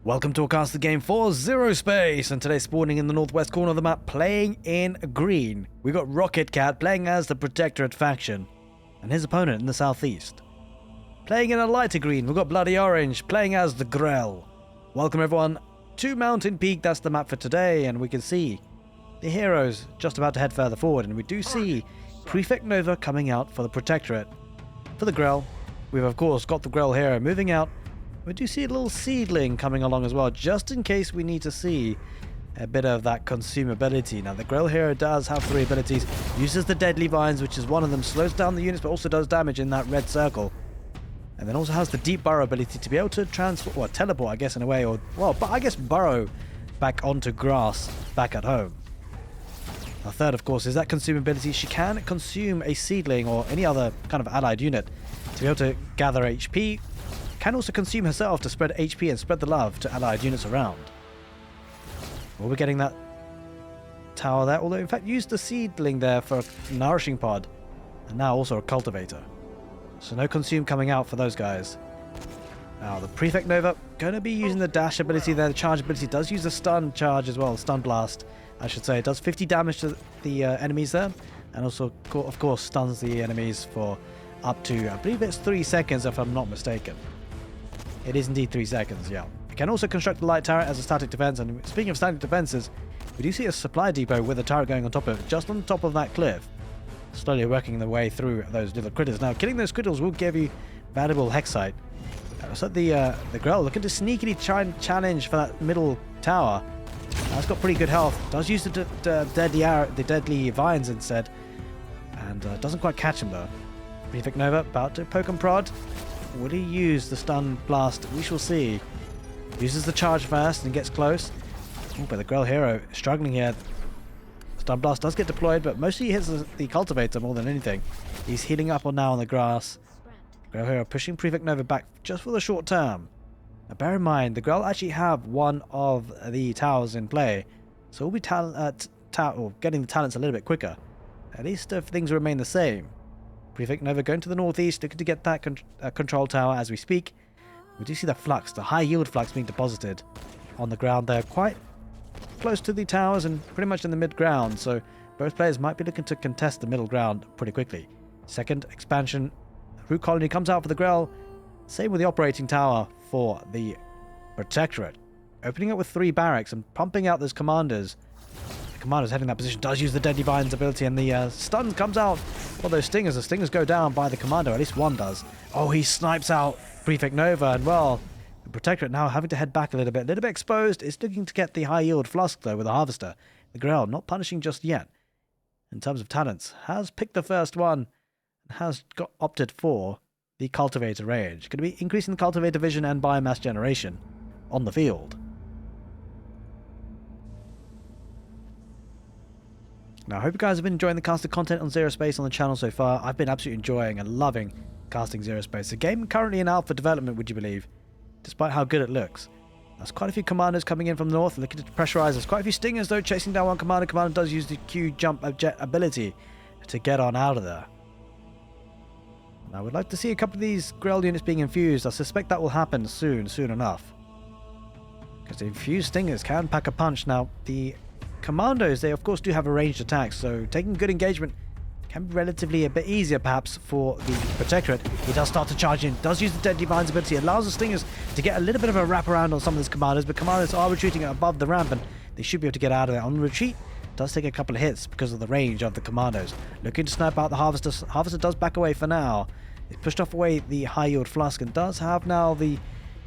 Welcome to a cast the game for Zerospace, and today spawning in the northwest corner of the map, playing in green. We got Rocket Cat playing as the Protectorate faction, and his opponent in the southeast. Playing in a lighter green, we've got Bloody Orange playing as the GRELL. Welcome everyone to Mountain Peak, that's the map for today, and we can see the heroes just about to head further forward, and we do see Prefect Nova coming out for the Protectorate. For the GRELL, we've of course got the GRELL hero moving out. We do see a little seedling coming along as well, just in case we need to see a bit of that consumability. Now, the GRELL hero does have 3 abilities. Uses the deadly vines, which is one of them. Slows down the units, but also does damage in that red circle. And then also has the deep burrow ability to be able to transfer, or teleport, I guess, in a way. Or, well, but I guess burrow back onto grass back at home. Our third, of course, is that consumability. She can consume a seedling or any other kind of allied unit to be able to gather HP. Can also consume herself to spread HP and spread the love to allied units around. Well, we're getting that tower there, although in fact used the seedling there for a nourishing pod, and now also a cultivator. So no consume coming out for those guys. Now the Prefect Nova going to be using the dash ability there. The charge ability does use a stun charge as well, stun blast I should say. It does 50 damage to the enemies there, and also of course stuns the enemies for up to, I believe it's 3 seconds if I'm not mistaken. It is indeed 3 seconds, yeah. You can also construct the light turret as a static defense, and speaking of static defenses, we do see a supply depot with a turret going on top of it, just on top of that cliff. Slowly working their way through those little critters. Now, killing those critters will give you valuable hexite. So the GRELL looking to sneakily try and challenge for that middle tower. It's got pretty good health. Does use the deadly vines instead, and doesn't quite catch him though. Prefect Nova about to poke and prod. Will he use the stun blast? We shall see. Uses the charge first and gets close. Oh, but the GRELL hero struggling here. Stun blast does get deployed, but mostly hits the cultivator more than anything. He's healing up now on the grass. GRELL hero pushing Prefect Nova back just for the short term. Now bear in mind, the GRELL actually have one of the towers in play, so we'll be getting the talents a little bit quicker. At least if things remain the same. Prefect Nova going to the northeast, looking to get that control tower as we speak. We do see the flux, the high yield flux being deposited on the ground there, quite close to the towers and pretty much in the mid-ground, so both players might be looking to contest the middle ground pretty quickly. Second expansion, root colony comes out for the GRELL. Same with the operating tower for the Protectorate. Opening up with 3 barracks and pumping out those commanders. The commander's heading that position, does use the deadly vines ability, and the stun comes out. Well, those stingers, the stingers go down by the commander, at least one does. Oh, he snipes out Prefect Nova, and well, the Protectorate now having to head back a little bit exposed. It's looking to get the high yield flusk though with the harvester. The GRELL not punishing just yet. In terms of talents, has picked the first one, and has opted for the cultivator range. Going to be increasing the cultivator vision and biomass generation on the field. Now, I hope you guys have been enjoying the casted content on Zerospace on the channel so far. I've been absolutely enjoying and loving casting Zerospace. The game currently in alpha development, would you believe, despite how good it looks. There's quite a few commanders coming in from the north, looking to pressurize. There's quite a few stingers, though, chasing down one commander. Commander does use the Q jump ability to get on out of there. Now, I would like to see a couple of these GRELL units being infused. I suspect that will happen soon enough. Because the infused stingers can pack a punch. Now, the commandos, they of course do have a ranged attack, so taking good engagement can be relatively a bit easier perhaps for the Protectorate. He does start to charge in, does use the deadly vines ability, allows the stingers to get a little bit of a wraparound on some of these commanders, but commanders are retreating above the ramp and they should be able to get out of there. On retreat, does take a couple of hits because of the range of the commandos. Looking to snipe out the harvester. Harvester does back away for now. He's pushed off away the high yield flusk and does have now the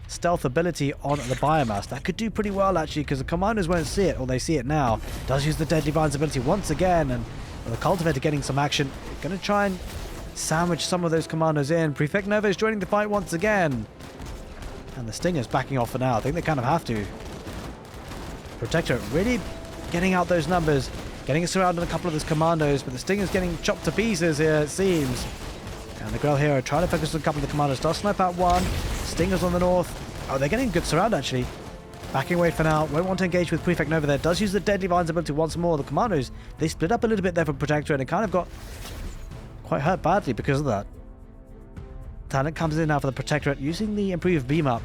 stealth ability on the biomass. That could do pretty well actually, because the commanders won't see it, or they see it now. Does use the deadly vines ability once again, and the cultivator getting some action. Going to try and sandwich some of those commandos in. Prefect Nova is joining the fight once again, and the stingers backing off for now. I think they kind of have to. Protectorate really getting out those numbers, getting surrounded a couple of those commandos, but the stingers getting chopped to pieces here, it seems. And the GRELL hero trying to focus on a couple of the commanders. Does snipe out one. Stingers on the north. Oh, they're getting a good surround actually. Backing away for now. Won't want to engage with Prefect Nova there. Does use the deadly vines ability once more. The commandos, they split up a little bit there for Protectorate and kind of got quite hurt badly because of that. Talent comes in now for the Protectorate using the improved beam up.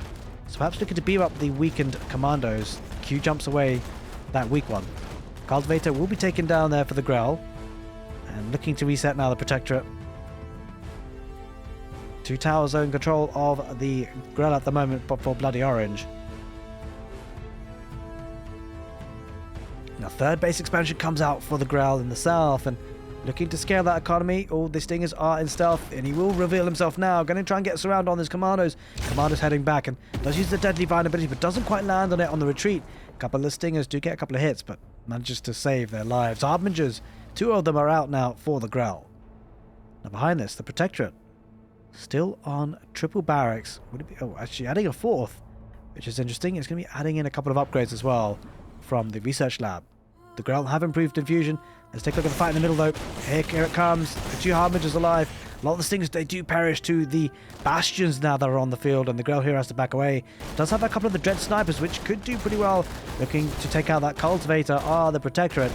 So perhaps looking to beam up the weakened commandos. Q jumps away that weak one. Cultivator will be taken down there for the GRELL. And looking to reset now the protectorate. 2 towers are in control of the GRELL at the moment, but for Bloody Orange. Now, third base expansion comes out for the GRELL in the south, and looking to scale that economy. All the Stingers are in stealth, and he will reveal himself now. Going to try and get surround on his commandos. Commandos heading back, and does use the Deadly Vine ability, but doesn't quite land on it on the retreat. A couple of Stingers do get a couple of hits, but manages to save their lives. Harbingers, 2 of them are out now for the GRELL. Now behind this, the Protectorate, still on triple barracks. Would it be? Oh, actually adding a 4th, which is interesting. It's going to be adding in a couple of upgrades as well from the research lab. The GRELL have improved infusion. Let's take a look at the fight in the middle though. Here it comes. The 2 Harbingers alive. A lot of the Stingers, they do perish to the Bastions now that are on the field, and the GRELL here has to back away. Does have a couple of the Dread Snipers, which could do pretty well. Looking to take out that Cultivator are the Protectorate.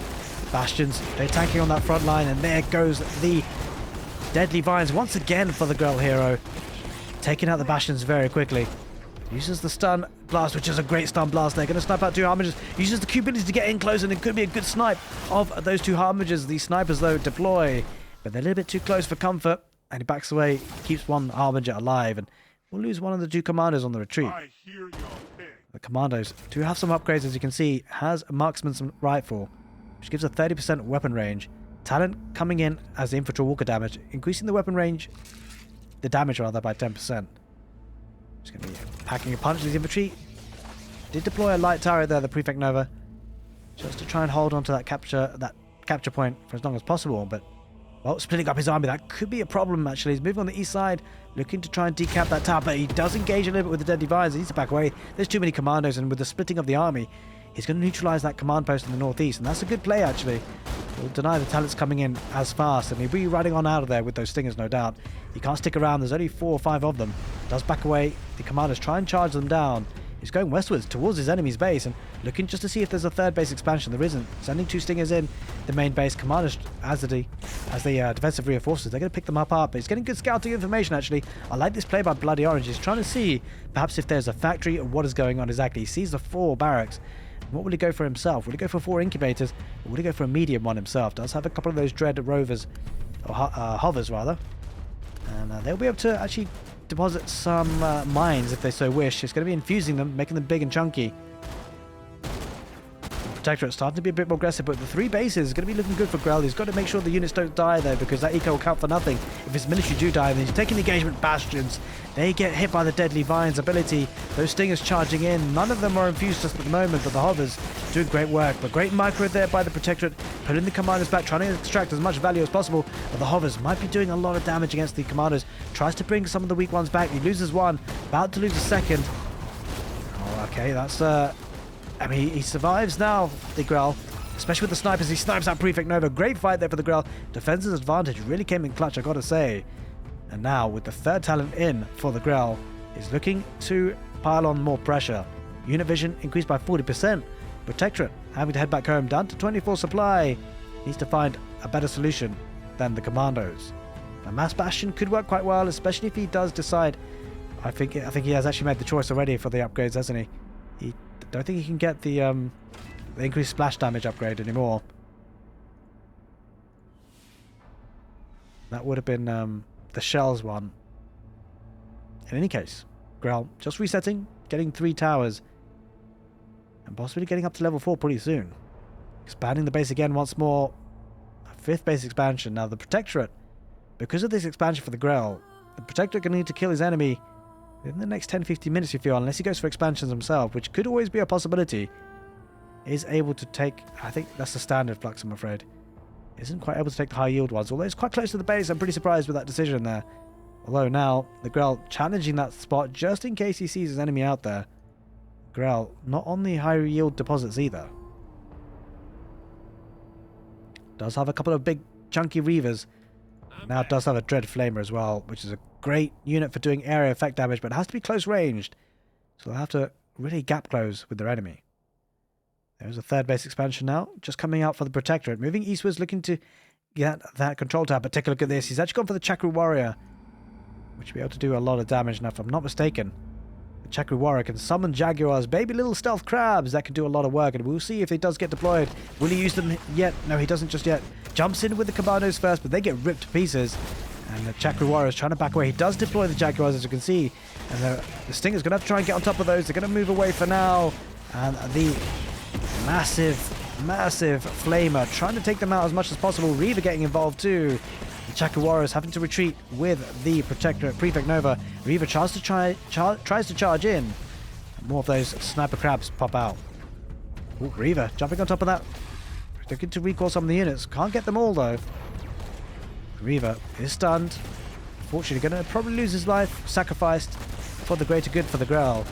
Bastions, they're tanking on that front line, and there goes the Deadly Vines once again for the GRELL hero. Taking out the Bastions very quickly. Uses the stun blast, which is a great stun blast. They're going to snipe out 2 Harbingers. Uses the Q ability to get in close, and it could be a good snipe of those 2 Harbingers. The snipers, though, deploy, but they're a little bit too close for comfort, and he backs away, keeps 1 Harbinger alive, and we'll lose one of the 2 commanders on the retreat. The commandos do have some upgrades, as you can see. Has a marksman's rifle, which gives a 30% weapon range. Talent coming in as the infantry walker damage, increasing the weapon range, the damage rather, by 10%. Just going to be packing a punch to the infantry. Did deploy a light turret there, the Prefect Nova, just to try and hold on to that capture point for as long as possible. But, well, splitting up his army, that could be a problem actually. He's moving on the east side, looking to try and decap that tower, but he does engage a little bit with the Deadly Vines. He needs to back away. There's too many commandos, and with the splitting of the army, he's going to neutralize that command post in the northeast, and that's a good play actually. He'll deny the talents coming in as fast, and he'll be running on out of there with those Stingers, no doubt. He can't stick around. There's only 4 or 5 of them. Does back away. The commanders try and charge them down. He's going westwards towards his enemy's base and looking just to see if there's a 3rd base expansion. There isn't. Sending 2 Stingers in the main base. Commanders, as the defensive reinforcers, they're going to pick them up. But he's getting good scouting information actually. I like this play by Bloody Orange. He's trying to see perhaps if there's a factory or what is going on exactly. He sees the 4 barracks. What will he go for himself? Will he go for 4 incubators, or will he go for a medium one himself? Does have a couple of those dread rovers, or hovers rather, and they'll be able to actually deposit some mines if they so wish. It's going to be infusing them, making them big and chunky. Protectorate starting to be a bit more aggressive, but the 3 bases is going to be looking good for GRELL. He's got to make sure the units don't die though, because that eco will count for nothing if his military do die. Then he's taking the engagement. Bastions, they get hit by the Deadly Vines ability. Those Stingers charging in. None of them are infused just at the moment, but the hovers doing great work. But great micro there by the Protectorate, putting the commanders back, trying to extract as much value as possible. But the hovers might be doing a lot of damage against the commanders. Tries to bring some of the weak ones back. He loses 1, about to lose a 2nd. Oh, okay, that's I mean, he survives now, the GRELL, especially with the snipers. He snipes out Prefect Nova. Great fight there for the GRELL. Defense's advantage really came in clutch, I gotta say. And now, with the 3rd talent in for the GRELL, he's looking to pile on more pressure. Unit vision increased by 40%. Protectorate having to head back home, down to 24 supply. Needs to find a better solution than the commandos. A mass bastion could work quite well, especially if he does decide. I think he has actually made the choice already for the upgrades, hasn't he? I don't think he can get the increased splash damage upgrade anymore. That would have been the shells one. In any case, GRELL just resetting, getting 3 towers, and possibly getting up to level 4 pretty soon. Expanding the base again once more. A 5th base expansion. Now the Protectorate, because of this expansion for the GRELL, the Protectorate going to need to kill his enemy in the next 10-15 minutes, you feel, unless he goes for expansions himself, which could always be a possibility. Is able to take, I think that's the standard flux, I'm afraid. Isn't quite able to take the high yield ones, although it's quite close to the base. I'm pretty surprised with that decision there. Although now, the GRELL challenging that spot just in case he sees his enemy out there. GRELL not on the high yield deposits either. Does have a couple of big chunky reavers. Now it does have a Dread Flamer as well, which is a great unit for doing area effect damage, but it has to be close ranged. So they'll have to really gap close with their enemy. There's a 3rd base expansion now, just coming out for the Protectorate. Moving eastwards, looking to get that control tower. But take a look at this. He's actually gone for the Chakra Warrior, which will be able to do a lot of damage now, if I'm not mistaken. Chakra Warrior can summon Jaguars, baby little stealth crabs that can do a lot of work, and we'll see if he does get deployed. Will he use them yet? No, he doesn't just yet. Jumps in with the Commandos first, but they get ripped to pieces. And the Chakra Warrior is trying to back away. He does deploy the Jaguars, as you can see. And the Stinger's going to have to try and get on top of those. They're going to move away for now. And the massive Flamer trying to take them out as much as possible. Reaver getting involved too. The Chakra Warriors having to retreat with the protectorate Prefect Nova. Reaver tries to charge in. More of those sniper crabs pop out. Ooh, Reaver jumping on top of that. Looking to recall some of the units. Can't get them all though. Reaver is stunned. Unfortunately, going to probably lose his life. Sacrificed for the greater good for the GRELL.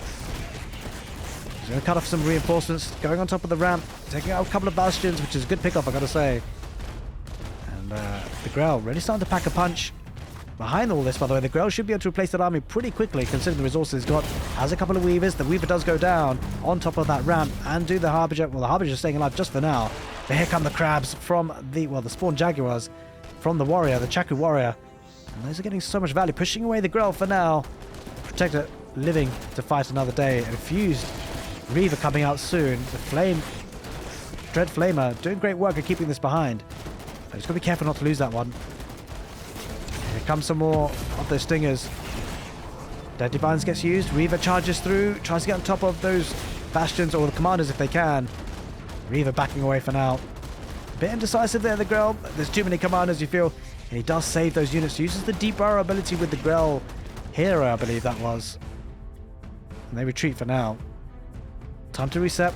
He's going to cut off some reinforcements. Going on top of the ramp. Taking out a couple of bastions, which is a good pick-off, I got to say. And the GRELL really starting to pack a punch. Behind all this, by the way, the GRELL should be able to replace that army pretty quickly, considering the resources he's got. Has a couple of Weavers. The Weaver does go down on top of that ramp and do the Harbinger. Well, the Harbinger is staying alive just for now. But here come the crabs from the spawn Jaguars from the Warrior, the Chakra Warrior. And those are getting so much value, pushing away the GRELL for now. Protector living to fight another day. A fused Reaver coming out soon. The Dread Flamer doing great work at keeping this behind. But he's got to be careful not to lose that one. Here comes some more of those Stingers. Deadly Vines gets used. Reaver charges through, tries to get on top of those bastions or the commanders if they can. Reaver backing away for now. A bit indecisive there, the GRELL. There's too many commanders, you feel. And he does save those units. Uses the deep burrow ability with the GRELL hero, I believe that was. And they retreat for now. Time to reset.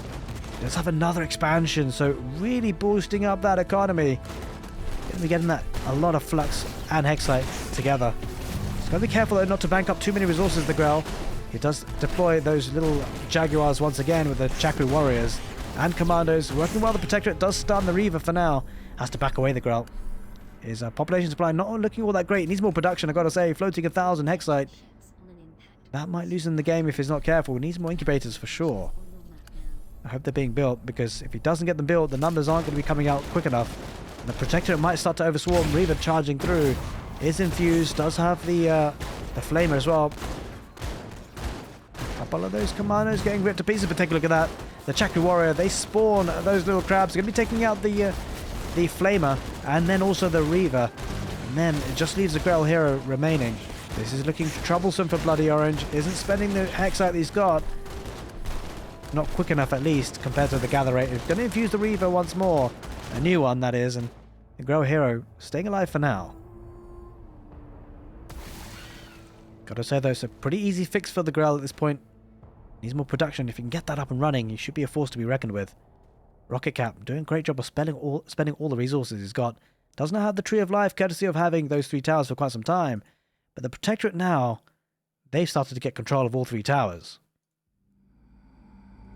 Let's have another expansion, so really boosting up that economy. Going to be getting that a lot of flux and hexite together. He's got to be careful though not to bank up too many resources, the GRELL. He does deploy those little Jaguars once again with the Chakra Warriors and Commandos. Working well, the Protectorate does stun the Reaver for now. Has to back away the GRELL. His population supply not looking all that great. Needs more production, I gotta say. Floating 1,000 hexite. That might lose him the game if he's not careful. Needs more incubators for sure. I hope they're being built, because if he doesn't get them built, the numbers aren't going to be coming out quick enough. And the Protectorate might start to overswarm. Reaver charging through. Is infused. Does have the Flamer as well. A couple of those Commandos getting ripped to pieces, but take a look at that. The Chakra Warrior, they spawn those little crabs. They're going to be taking out the Flamer and then also the Reaver. And then it just leaves the GRELL hero remaining. This is looking troublesome for Bloody Orange. Isn't spending the hexite that he's got. Not quick enough, at least, compared to the gather rate. He's going to infuse the Reaver once more. A new one, that is. And the GRELL hero staying alive for now. Gotta say, though, it's a pretty easy fix for the GRELL at this point. Needs more production. If you can get that up and running, he should be a force to be reckoned with. Rocket Cap doing a great job of spending all the resources he's got. Doesn't have the Tree of Life, courtesy of having those 3 towers for quite some time. But the Protectorate now, they've started to get control of all 3 towers.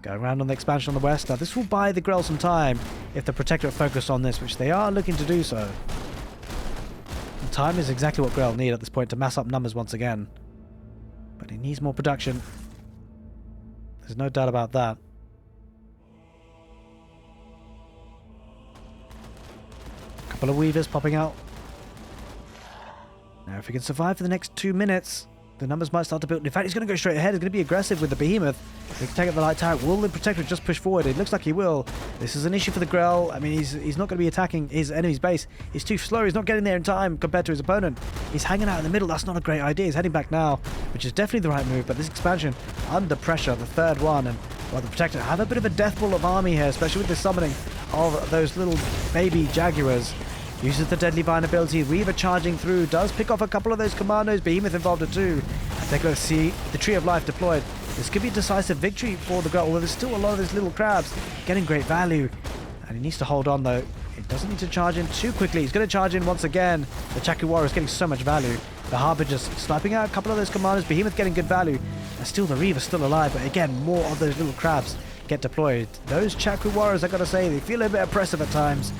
Going around on the expansion on the west. Now this will buy the GRELL some time if the Protectorate focus on this, which they are looking to do so. And time is exactly what GRELL need at this point to mass up numbers once again. But he needs more production. There's no doubt about that. A couple of Weavers popping out. Now if he can survive for the next 2 minutes, the numbers might start to build. In fact, he's going to go straight ahead. He's going to be aggressive with the Behemoth. He can take out the light tower. Will the Protectorate just push forward? It looks like he will. This is an issue for the GRELL. I mean, he's not going to be attacking his enemy's base. He's too slow. He's not getting there in time compared to his opponent. He's hanging out in the middle. That's not a great idea. He's heading back now, which is definitely the right move. But this expansion, under pressure, the third one, and well, the Protectorate have a bit of a death ball of army here, especially with the summoning of those little baby Jaguars. Uses the Deadly Vine ability. Reaver charging through. Does pick off a couple of those Commandos. Behemoth involved at 2. And take a look, see the Tree of Life deployed. This could be a decisive victory for the GRELL, although there's still a lot of those little crabs getting great value. And he needs to hold on though. He doesn't need to charge in too quickly. He's going to charge in once again. The Chakra Warrior is getting so much value. The Harbinger just sniping out a couple of those Commandos. Behemoth getting good value. And still the Reaver still alive. But again, more of those little crabs get deployed. Those Chakra Warriors, I got to say, they feel a bit oppressive at times.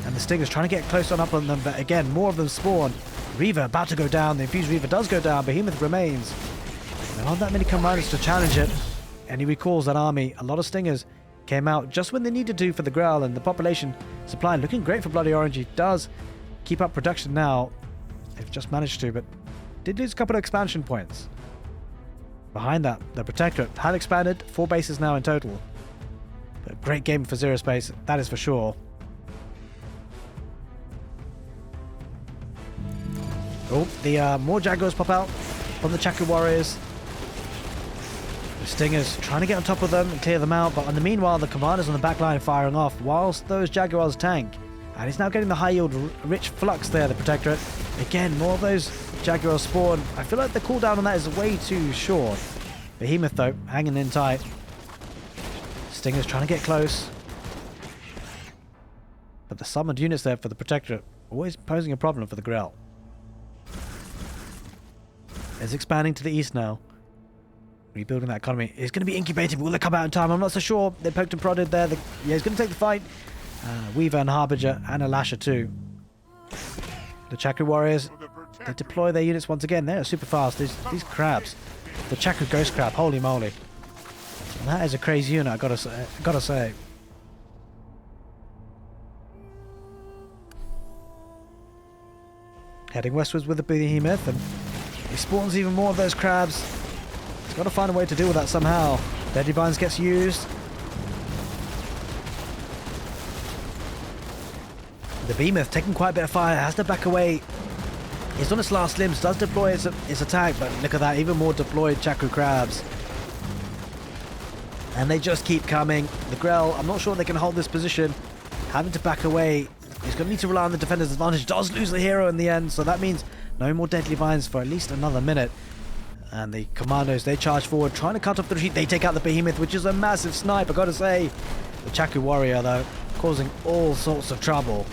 And the Stinger's trying to get close on up on them, but again, more of them spawn. Reaver about to go down. The Infused Reaver does go down. Behemoth remains. There aren't that many Commanders to challenge it. And he recalls that army. A lot of Stingers came out just when they needed to for the GRELL, and the population supply looking great for Bloody Orange. He does keep up production now. They've just managed to, but did lose a couple of expansion points. Behind that, the protectorate had expanded, 4 bases now in total. But great game for Zerospace, that is for sure. Oh, the more Jaguars pop out from the Chaku warriors. The Stingers trying to get on top of them and clear them out, but in the meanwhile, the commanders on the back line firing off whilst those Jaguars tank. And he's now getting the high yield rich flux there, the protectorate. Again, more of those Jaguars spawn. I feel like the cooldown on that is way too short. Behemoth though, hanging in tight. Stingers trying to get close. But the summoned units there for the protectorate always posing a problem for the GRELL. It's expanding to the east now. Rebuilding that economy. It's going to be incubated. Will they come out in time? I'm not so sure. They poked and prodded there. Yeah, he's going to take the fight. Weaver and Harbinger and a lasher too. The Chaku warriors, they deploy their units once again. They're super fast. These crabs. The Chaku ghost crab. Holy moly. And that is a crazy unit, I gotta say. Heading westwards with the behemoth, and he spawns even more of those crabs. He's got to find a way to deal with that somehow. Deadly Vines gets used. The behemoth taking quite a bit of fire, has to back away. He's on its last limbs, does deploy its attack, but look at that, even more deployed Chaku crabs. And they just keep coming. The GRELL, I'm not sure they can hold this position. Having to back away. He's going to need to rely on the defender's advantage. Does lose the hero in the end, so that means no more Deadly Vines for at least another minute. And the commandos, they charge forward, trying to cut off the retreat. They take out the behemoth, which is a massive snipe, I've got to say. The Chaku warrior, though, causing all sorts of trouble.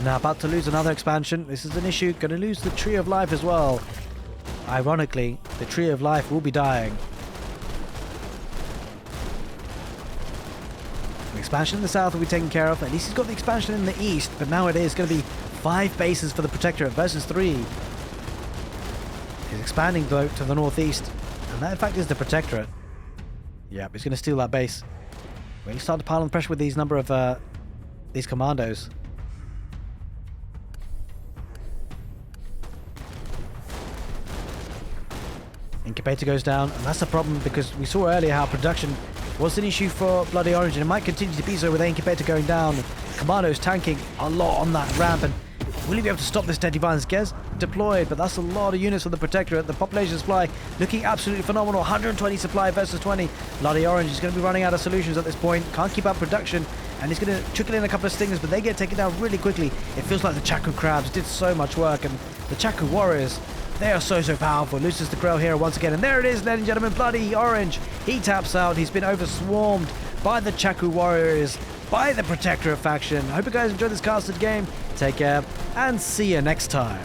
Now about to lose another expansion. This is an issue. Going to lose the Tree of Life as well. Ironically, the Tree of Life will be dying. The expansion in the south will be taken care of. At least he's got the expansion in the east, but now it is going to be 5 bases for the Protectorate versus 3. He's expanding though to the northeast, and that in fact is the Protectorate. Yep, he's going to steal that base. Really start to pile on pressure with these number of these commandos. Incubator goes down, and that's the problem because we saw earlier how production was an issue for Bloody Orange, and it might continue to be so with the Incubator going down. Commandos tanking a lot on that ramp, and will he be able to stop this Deadly Vines? Gets deployed, but that's a lot of units for the Protectorate. The population supply looking absolutely phenomenal. 120 supply versus 20. Bloody Orange is going to be running out of solutions at this point. Can't keep up production, and he's going to trickle in a couple of Stingers, but they get taken down really quickly. It feels like the Chaku Crabs did so much work, and the Chaku Warriors, they are so powerful. Loses the GRELL here once again, and there it is, ladies and gentlemen. Bloody Orange, he taps out. He's been overswarmed by the Chaku Warriors, by the Protectorate faction. I hope you guys enjoyed this casted game. Take care, and see you next time.